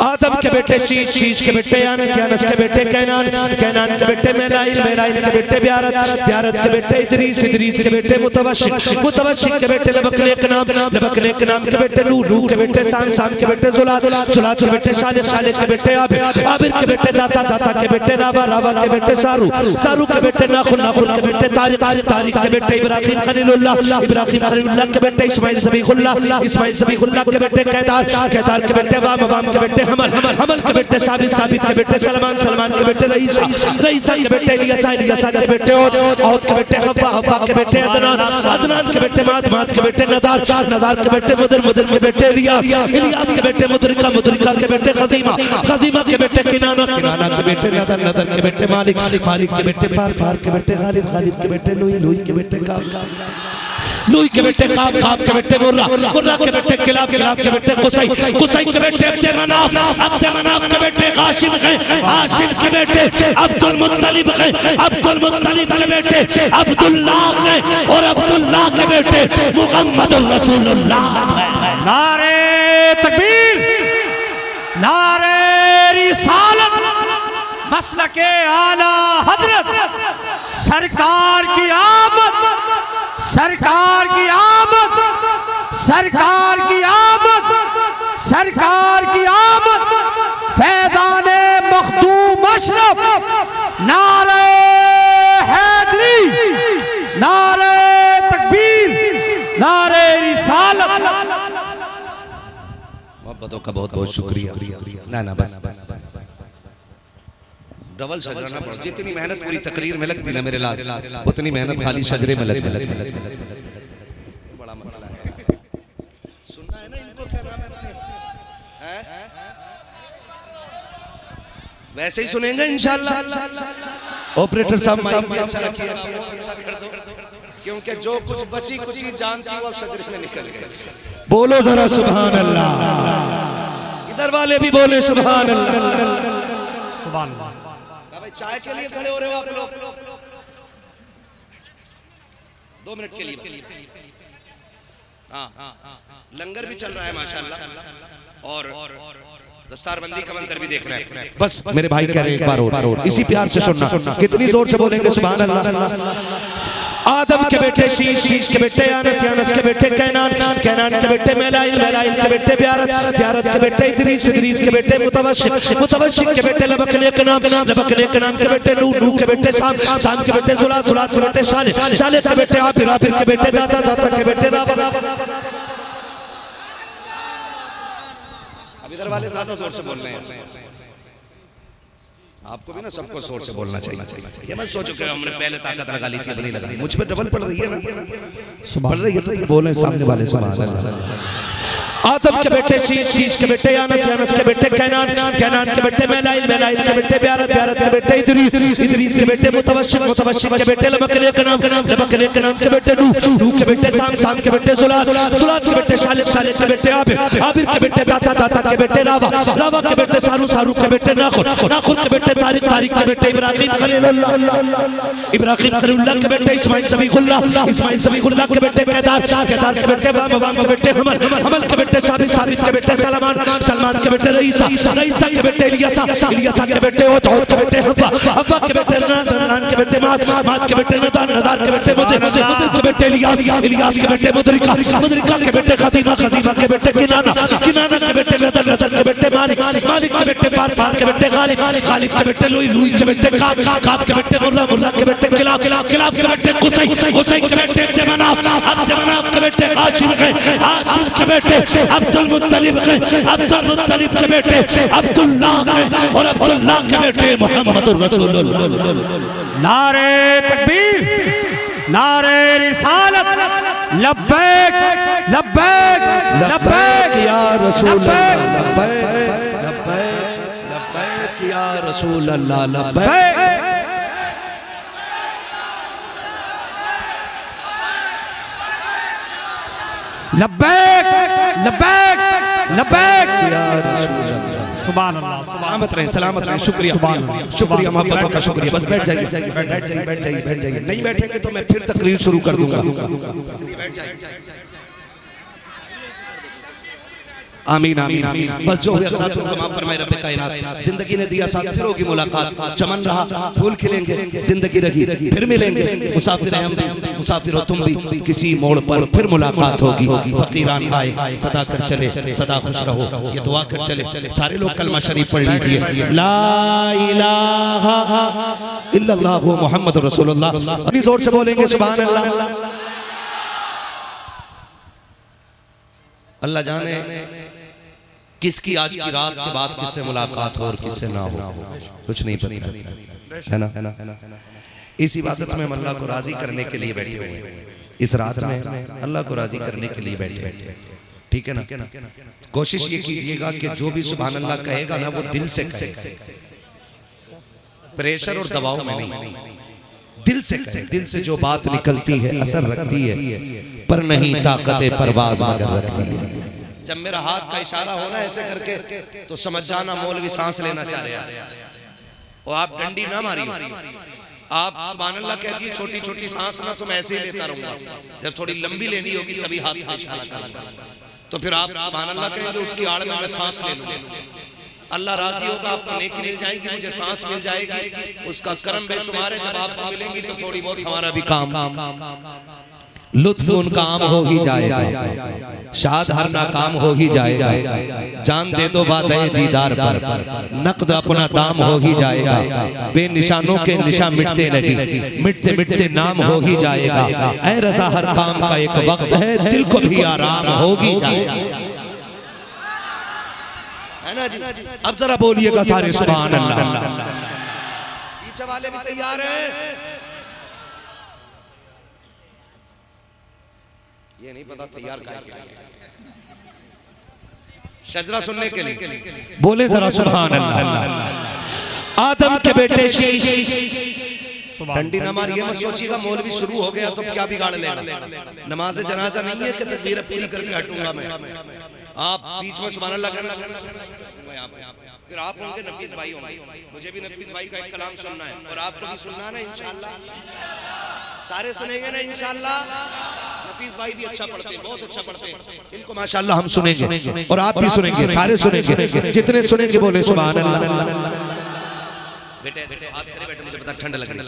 आदम के बेटे शीश, शीश के बेटे यानस, यानस के बेटे कैनान, कैनान के बेटे मेलाइल, मेलाइल के बेटे ब्यारत, ब्यारत के बेटे इदरीस, इदरीस के बेटे मुतवशिक, मुतवशिक के बेटे लबकनेक नाम, लबकनेक नाम के बेटे नूह, नूह के बेटे साम, साम के बेटे जुलाद, जुलाद के बेटे शालिक, शालिक के बेटे आबिर, आबिर के बेटे दाता, दाता के बेटे राबा, राबा के बेटे सारू, सारू के बेटे नाखुन, नाखुन के बेटे तारिक, तारिक के बेटे इब्राहिम खलीलुल्लाह, इब्राहिम खलीलुल्लाह के बेटे इस्माइल ज़बीहुल्लाह, इस्माइल ज़बीहुल्लाह के बेटे कैदार, कैदार के बेटे वाम, वाम के बेटे हमल, हमल के बेटे साबित, साबित के बेटे सलमान, सलमान के बेटे रईसा, रईसा के बेटे इलियासा, इलियासा के बेटे औद, औद के बेटे हव्वा, हव्वा के बेटे अदनान, अदनान के बेटे माद, माद के बेटे नदार, नदार के बेटे मुदर, मुदर के बेटे इलियास, इलियास के बेटे मुदरिका, मुदरिका के बेटे खदीमा, खदीमा के बेटे किनाना, किनाना के बेटे नदर, नदर के बेटे मालिक, मालिक के बेटे फार, फार के बेटे गालिब, गालिब के बेटे लुई, लुई के बेटे काब, लुई के बेटे काब, काब के बेटे मुर्रा, मुर्रा के बेटे किलाब, किलाब के बेटे कुसै, कुसै के बेटे अब्दे मनाफ, अब्दे मनाफ के बेटे हाशिम है, हाशिम के बेटे अब्दुल मुत्तलिब है, अब्दुल मुत्तलिब के बेटे अब्दुल्लाह है और अब्दुल्लाह के बेटे मुहम्मदुर रसूलुल्लाह है। नारे तकबीर, नारे रिसालत, मसलके आला हजरत, सरकार की आमद, सरकार की आमद, सरकार की आमद, सरकार की आमद, फैज़ाने मखदूम अशरफ, नारे हैदरी, नारे तकबीर, नारे रिसालत। मोहब्बतों का बहुत बहुत शुक्रिया। ना ना बस डबल शजराना पड़, जितनी मेहनत पूरी तकरीर में लगती ना मेरे लाल, उतनी मेहनत खाली शजरे में लगती। बड़ा मसला है, सुनना है ना इनको, क्या नाम है? वैसे ही सुनेंगे इंशाअल्लाह। ऑपरेटर साहब माइक भी अच्छा रखिए, अच्छा कर दो, क्योंकि जो कुछ बची कुची जान थी वो अब शजरे में निकल गए। बोलो जरा सुभान अल्लाह, इधर वाले भी बोले सुभान अल्लाह, सुभान अल्लाह। चाय के लिए खड़े हो रहे हो आप लोग? 2 मिनट के लिए। हाँ, लंगर भी चल रहा है माशाअल्लाह और दस्तारबंदी का मंजर भी देख रहे हैं। बस मेरे भाई कह रहे हैं एक बार और इसी प्यार से सुनना, कितनी जोर से बोलेंगे सुभान अल्लाह। आदम के बेटे शीश, शीश के बेटे यानस, यानस के बेटे कैनान, कैनान के बेटे मेलाइल, मेलाइल के बेटे ब्यारत, ब्यारत के बेटे इदरीस, इदरीस के बेटे मुतवशिक, मुतवशिक के बेटे लबकनेक नाम, लबकनेक नाम के बेटे नूह, नूह के बेटे साम, साम के बेटे जुलाद, जुलाद के बेटे शालिक, शालिक के बेटे आबिर, आबिर के बेटे दाता, दाता के बेटे राबा, राबा। अब इधर वाले ज्यादा जोर से बोल रहे हैं, आपको भी ना सबको जोर से बोलना चाहिए। ये मत सोचो कि हमने पहले ताकत लगा ली थी अब नहीं लगा ली, मुझ पे डबल पड़ रही है ना, पड़ रही है तो ये बोले सामने वाले सुभान अल्लाह। आदम के बेटे शीश, शीश के बेटे यानस, यानस के बेटे कैनान, कैनान के बेटे मेलाइल, मेलाइल के बेटे ब्यारत, ब्यारत के बेटे इदरीस, इदरीस के बेटे मुतवशिक, मुतवशिक के बेटे लबकनेक नाम, लबकनेक नाम के बेटे नूह, नूह के बेटे साम, साम के बेटे जुलाद, जुलाद के बेटे शालिक, शालिक के बेटे आबिर, आबिर के बेटे दाता, दाता के बेटे राबा, राबा के बेटे सारू, सारू के बेटे नाखुन, नाखुन के बेटे तारिक, तारिक के बेटे इब्राहिम खलीलुल्लाह, इब्राहिम खलीलुल्लाह के बेटे इस्माइल ज़बीहुल्लाह, इस्माइल ज़बीहुल्लाह के बेटे कैदार, कैदार के बेटे वाम, वाम के बेटे हमल, हमल के बेटे साबित, साबित के बेटे सलमान, सलमान के बेटे रईसा, रईसा के बेटे इलियासा, इलियासा के बेटे औद, औद के बेटे हव्वा, हव्वा के बेटे अदनान के बेटे माद, माद के बेटे नदार, नदार के बेटे मुदर, मुदर के बेटे इलियास, इलियास के बेटे मुदरिका, मुदरिका के बेटे खदीमा, खदीमा के बेटे किनाना, किनाना के बेटे नदर, नदर के बेटे मालिक, मालिक के बेटे फार, फार के बेटे गालिब, गालिब के बेटे लुई, लुई के बेटे काब, काब के बेटे मुर्रा, मुर्रा के बेटे किलाब, किलाब के बेटे कुसै, कुसै के बेटे अब्दे मनाफ, अब्दे मनाफ के बेटे हाशिम है, हाशिम के बेटे अब्दुल मुत्तलिब है, अब्दुल मुत्तलिब के बेटे अब्दुल्लाह है और अब्दुल्लाह के बेटे मुहम्मदुर रसूलुल्लाह। नारे तकबीर, नारे रिसालत, लब्बैक लब्बैक लब्बैक या रसूल अल्लाह, लब्बैक लब्बैक लब्बैक या रसूल अल्लाह, लब्बैक। लब्बैक लब्बैक लब्बैक या रसूल अल्लाह। सुभान अल्लाह, सलामत रहें, सलामत रहें, शुक्रिया, शुक्रिया, मोहब्बतों का शुक्रिया। बस बैठ जाइए, बैठ जाइए, बैठ जाइए, बैठ जाइए। नहीं बैठेंगे तो मैं फिर तकरीर शुरू कर दूंगा। बैठ जाइए। आमीन आमीन बस जो हुआ अल्लाह तुमको माफ फरमाए रब्बे कायनात। जिंदगी ने दिया साथ फिर होगी मुलाकात, चमन रहा फूल खिलेंगे, जिंदगी रही फिर मिलेंगे, मुसाफिर हैं हम भी, मुसाफिर हो तुम भी, किसी मोड़ पर फिर मुलाकात होगी। फकीरान आए सदा कर चले, सदा खुश रहो, ये दुआ कर चले। सारे लोग कलमा शरीफ पढ़ लीजिए, ला इलाहा इल्लल्लाह मुहम्मद रसूलुल्लाह। अपनी जोर से बोलेंगे सुभान अल्लाह। अल्लाह जाने किसकी आज की रात के बाद किससे मुलाकात हो और किससे ना हो, कुछ नहीं पता, है ना। इस इबादत में हम अल्लाह को राजी करने के लिए बैठे हुए हैं। इस रात में अल्लाह को राजी करने के लिए बैठे हैं, ठीक है ना। कोशिश ये कीजिएगा कि जो भी सुभान अल्लाह कहेगा ना वो दिल से कहे, प्रेशर और दबाव में नहीं, दिल से कहे। दिल से जो बात निकलती है असर रखती है, पर नहीं ताकत परवाज मगर रखती है। जब मेरा हाथ का इशारा होना ऐसे करके तो समझ जाना मौलवी सांस लेना चाह रहे हैं, और आप डंडी ना मारिए। आप सुभान अल्लाह कहती है छोटी छोटी सांस ना, तो मैं ऐसे ही लेता रहूंगा। जब थोड़ी लंबी लेनी होगी तभी हाथ का इशारा करूंगा, तो फिर आप सुभान अल्लाह कहेंगे, उसकी आड़ में मैं सांस ले लूंगा। अल्लाह राजी होगा, आपको नेकी मिल जाएगी, मुझे सांस मिल जाएगी, उसका करम बेशुमार है। जब आपको मिलेंगी तो थोड़ी बहुत हमारा भी काम, लुत्फ उनका आम हो ही जाएगा, शाद हर नाकाम हो ही जाएगा। जान दे दो वादे दीदार पर, नकद अपना दाम हो ही जाएगा। बेनिशानों के निशा मिटते नहीं, मिटते मिटते नाम हो ही जाएगा। ऐ रज़ा हर काम का एक वक्त है, दिल को भी आराम होगी जाएगा, है ना जी। अब जरा बोलिएगा सारे सुभान अल्लाह। पीछे वाले भी तैयार हैं? ये नहीं पता तैयार क्या है। शजरा सुनने के लिए बोले जरा सुभान अल्लाह। आदम के बेटे शीश, डंडी ना मारिए, मत सोचिएगा मौलवी शुरू हो गया तो क्या बिगाड़ लेगा। नमाज जनाजा नहीं है कि तकबीर पूरी करके हटूंगा मैं। आप बीच में सुभान अल्लाह करना, फिर आप होंगे नफीस भाई होंगे, मुझे भी नफीस भाई का एक कलाम सुनना है और आपको भी सुनना है ना इंशाअल्लाह। सारे सुनेंगे ना इंशाअल्लाह। नफीस भाई भी अच्छा पढ़ते हैं, बहुत अच्छा पढ़ते हैं, इनको माशाअल्लाह हम सुनेंगे और आप भी सुनेंगे, सारे सुनेंगे। जितने सुनेंगे बोले सुभान अल्लाह। बेटे हाथ करे, बेटे मुझे पता ठंड लगने